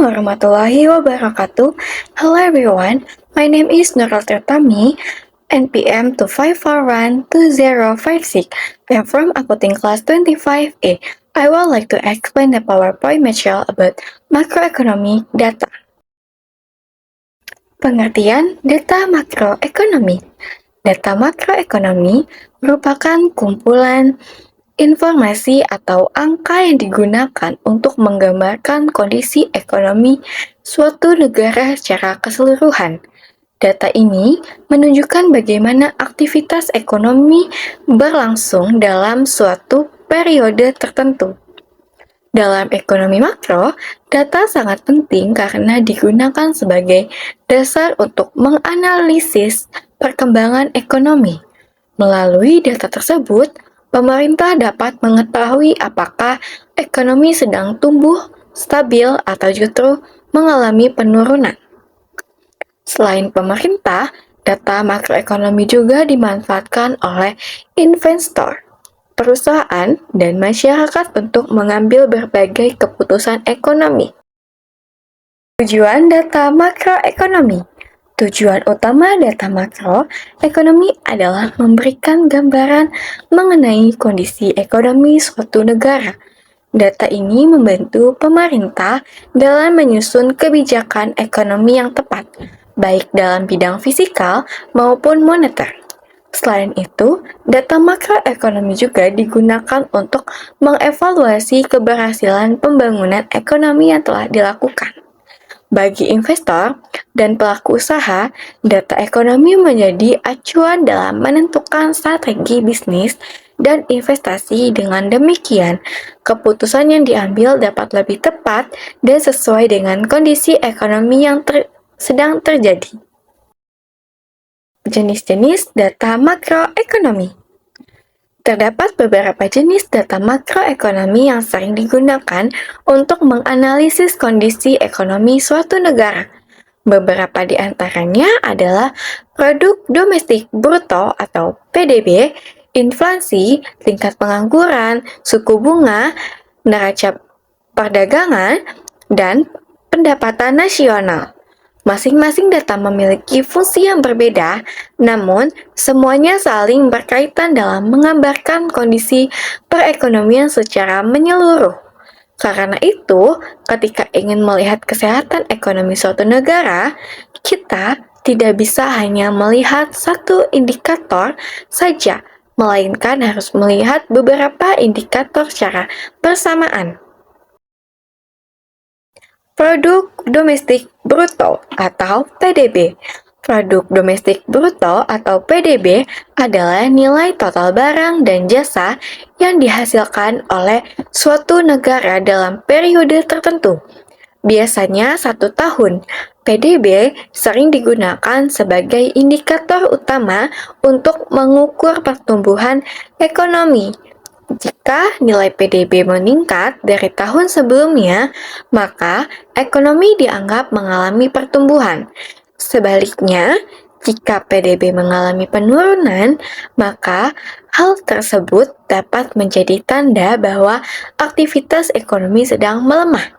warahmatullahi wabarakatuh. Hello everyone, my name is Nurul Tirtami, NPM 2541205 I am from Accounting Class 25A. I would like to explain the PowerPoint material about macroeconomic data. Pengertian data makroekonomi. Data makroekonomi merupakan kumpulan informasi atau angka yang digunakan untuk menggambarkan kondisi ekonomi suatu negara secara keseluruhan. Data ini menunjukkan bagaimana aktivitas ekonomi berlangsung dalam suatu periode tertentu. Dalam ekonomi makro, data sangat penting karena digunakan sebagai dasar untuk menganalisis perkembangan ekonomi. Melalui data tersebut, pemerintah dapat mengetahui apakah ekonomi sedang tumbuh, stabil, atau justru mengalami penurunan. Selain pemerintah, data makroekonomi juga dimanfaatkan oleh investor, perusahaan, dan masyarakat untuk mengambil berbagai keputusan ekonomi. Tujuan data makroekonomi. Tujuan utama data makroekonomi adalah memberikan gambaran mengenai kondisi ekonomi suatu negara. Data ini membantu pemerintah dalam menyusun kebijakan ekonomi yang tepat, baik dalam bidang fisikal maupun moneter. Selain itu, data makroekonomi juga digunakan untuk mengevaluasi keberhasilan pembangunan ekonomi yang telah dilakukan. Bagi investor dan pelaku usaha, data ekonomi menjadi acuan dalam menentukan strategi bisnis dan investasi. Dengan demikian, keputusan yang diambil dapat lebih tepat dan sesuai dengan kondisi ekonomi yang sedang terjadi. Jenis-jenis data makroekonomi. Terdapat beberapa jenis data makroekonomi yang sering digunakan untuk menganalisis kondisi ekonomi suatu negara. Beberapa di antaranya adalah produk domestik bruto atau PDB, inflasi, tingkat pengangguran, suku bunga, neraca perdagangan, dan pendapatan nasional. Masing-masing data memiliki fungsi yang berbeda, namun semuanya saling berkaitan dalam menggambarkan kondisi perekonomian secara menyeluruh. Karena itu, ketika ingin melihat kesehatan ekonomi suatu negara, kita tidak bisa hanya melihat satu indikator saja, melainkan harus melihat beberapa indikator secara bersamaan. Produk domestik bruto atau PDB. Produk domestik bruto atau PDB adalah nilai total barang dan jasa yang dihasilkan oleh suatu negara dalam periode tertentu. Biasanya 1 tahun. PDB sering digunakan sebagai indikator utama untuk mengukur pertumbuhan ekonomi. Jika nilai PDB meningkat dari tahun sebelumnya, maka ekonomi dianggap mengalami pertumbuhan. Sebaliknya, jika PDB mengalami penurunan, maka hal tersebut dapat menjadi tanda bahwa aktivitas ekonomi sedang melemah.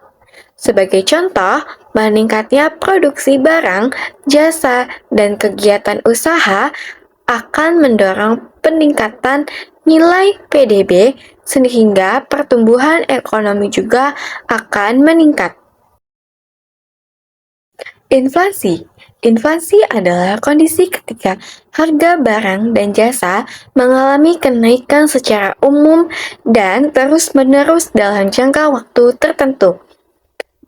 Sebagai contoh, meningkatnya produksi barang, jasa, dan kegiatan usaha akan mendorong peningkatan nilai PDB sehingga pertumbuhan ekonomi juga akan meningkat. Inflasi. Inflasi adalah kondisi ketika harga barang dan jasa mengalami kenaikan secara umum dan terus-menerus dalam jangka waktu tertentu.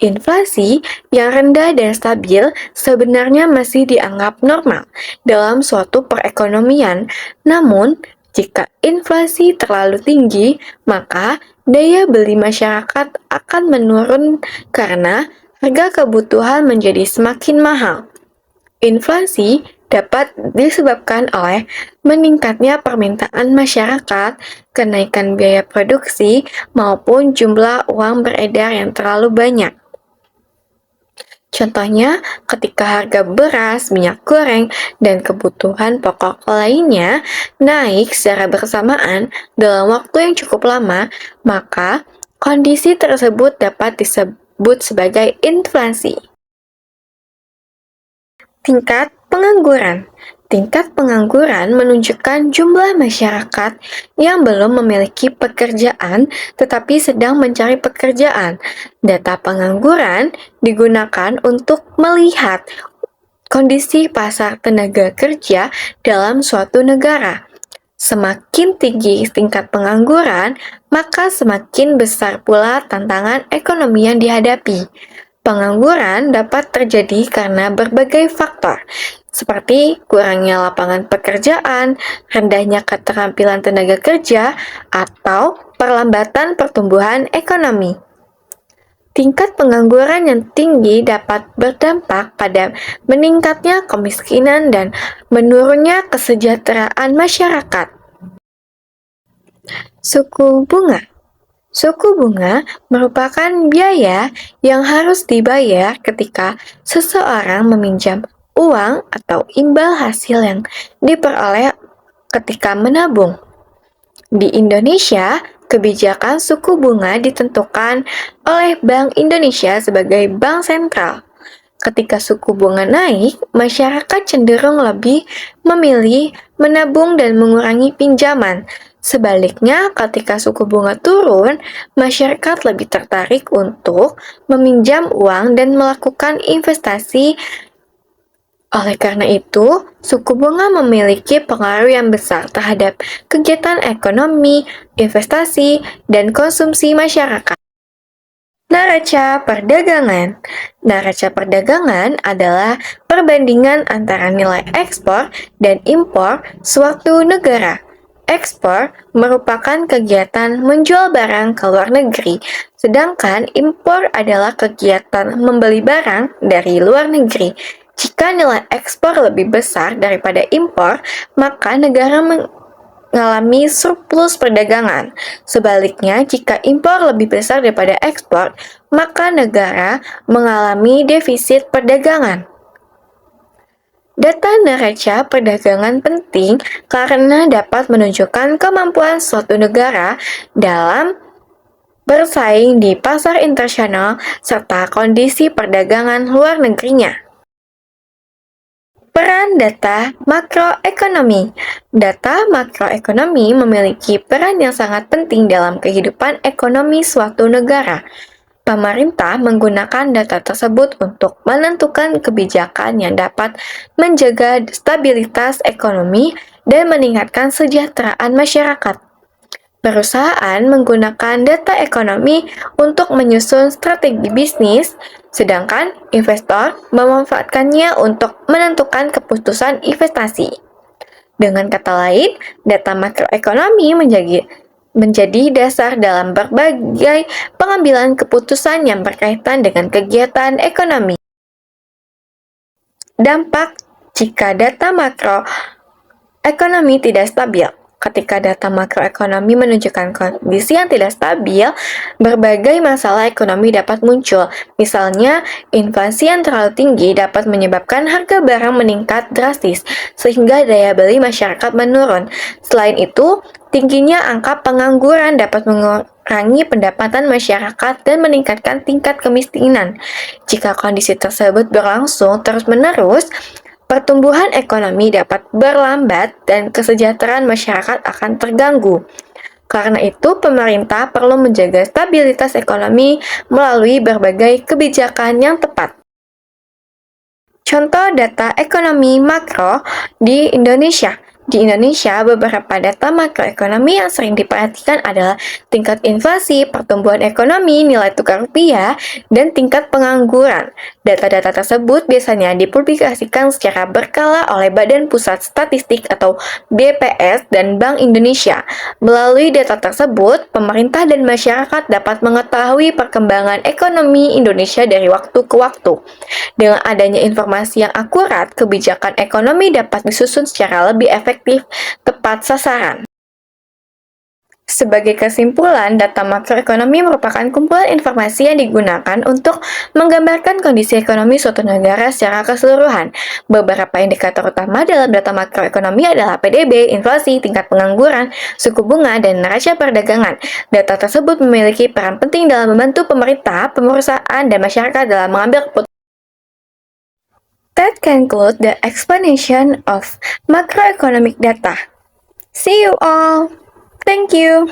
Inflasi yang rendah dan stabil sebenarnya masih dianggap normal dalam suatu perekonomian. Namun, jika inflasi terlalu tinggi, maka daya beli masyarakat akan menurun karena harga kebutuhan menjadi semakin mahal. Inflasi dapat disebabkan oleh meningkatnya permintaan masyarakat, kenaikan biaya produksi, maupun jumlah uang beredar yang terlalu banyak. Contohnya, ketika harga beras, minyak goreng, dan kebutuhan pokok lainnya naik secara bersamaan dalam waktu yang cukup lama, maka kondisi tersebut dapat disebut sebagai inflasi. Tingkat pengangguran. Tingkat pengangguran menunjukkan jumlah masyarakat yang belum memiliki pekerjaan tetapi sedang mencari pekerjaan. Data pengangguran digunakan untuk melihat kondisi pasar tenaga kerja dalam suatu negara. Semakin tinggi tingkat pengangguran, maka semakin besar pula tantangan ekonomi yang dihadapi. Pengangguran dapat terjadi karena berbagai faktor, seperti kurangnya lapangan pekerjaan, rendahnya keterampilan tenaga kerja, atau perlambatan pertumbuhan ekonomi. Tingkat pengangguran yang tinggi dapat berdampak pada meningkatnya kemiskinan dan menurunnya kesejahteraan masyarakat. Suku bunga. Suku bunga merupakan biaya yang harus dibayar ketika seseorang meminjam uang atau imbal hasil yang diperoleh ketika menabung. Di Indonesia, kebijakan suku bunga ditentukan oleh Bank Indonesia sebagai bank sentral. Ketika suku bunga naik, masyarakat cenderung lebih memilih menabung dan mengurangi pinjaman. Sebaliknya, ketika suku bunga turun, masyarakat lebih tertarik untuk meminjam uang dan melakukan investasi. Oleh karena itu, suku bunga memiliki pengaruh yang besar terhadap kegiatan ekonomi, investasi, dan konsumsi masyarakat. Neraca perdagangan. Neraca perdagangan adalah perbandingan antara nilai ekspor dan impor suatu negara. Ekspor merupakan kegiatan menjual barang ke luar negeri, sedangkan impor adalah kegiatan membeli barang dari luar negeri. Jika nilai ekspor lebih besar daripada impor, maka negara mengalami surplus perdagangan. Sebaliknya, jika impor lebih besar daripada ekspor, maka negara mengalami defisit perdagangan. Data neraca perdagangan penting karena dapat menunjukkan kemampuan suatu negara dalam bersaing di pasar internasional serta kondisi perdagangan luar negerinya. Peran data makroekonomi. Data makroekonomi memiliki peran yang sangat penting dalam kehidupan ekonomi suatu negara. Pemerintah menggunakan data tersebut untuk menentukan kebijakan yang dapat menjaga stabilitas ekonomi dan meningkatkan kesejahteraan masyarakat. Perusahaan menggunakan data ekonomi untuk menyusun strategi bisnis, sedangkan investor memanfaatkannya untuk menentukan keputusan investasi. Dengan kata lain, data makroekonomi menjadi dasar dalam berbagai pengambilan keputusan yang berkaitan dengan kegiatan ekonomi. Dampak jika data makroekonomi tidak stabil. Ketika data makroekonomi menunjukkan kondisi yang tidak stabil, berbagai masalah ekonomi dapat muncul. Misalnya, inflasi yang terlalu tinggi dapat menyebabkan harga barang meningkat drastis, sehingga daya beli masyarakat menurun. Selain itu, tingginya angka pengangguran dapat mengurangi pendapatan masyarakat dan meningkatkan tingkat kemiskinan. Jika kondisi tersebut berlangsung terus-menerus, pertumbuhan ekonomi dapat berlambat dan kesejahteraan masyarakat akan terganggu. Karena itu, pemerintah perlu menjaga stabilitas ekonomi melalui berbagai kebijakan yang tepat. Contoh data ekonomi makro di Indonesia. Di Indonesia, beberapa data makroekonomi yang sering diperhatikan adalah tingkat inflasi, pertumbuhan ekonomi, nilai tukar rupiah, dan tingkat pengangguran. Data-data tersebut biasanya dipublikasikan secara berkala oleh Badan Pusat Statistik atau BPS dan Bank Indonesia. Melalui data tersebut, pemerintah dan masyarakat dapat mengetahui perkembangan ekonomi Indonesia dari waktu ke waktu. Dengan adanya informasi yang akurat, kebijakan ekonomi dapat disusun secara lebih efektif, tepat sasaran. Sebagai kesimpulan, data makroekonomi merupakan kumpulan informasi yang digunakan untuk menggambarkan kondisi ekonomi suatu negara secara keseluruhan. Beberapa indikator utama dalam data makroekonomi adalah PDB, inflasi, tingkat pengangguran, suku bunga, dan neraca perdagangan. Data tersebut memiliki peran penting dalam membantu pemerintah, perusahaan, dan masyarakat dalam mengambil keputusan. That concludes the explanation of macroeconomic data. See you all. Thank you.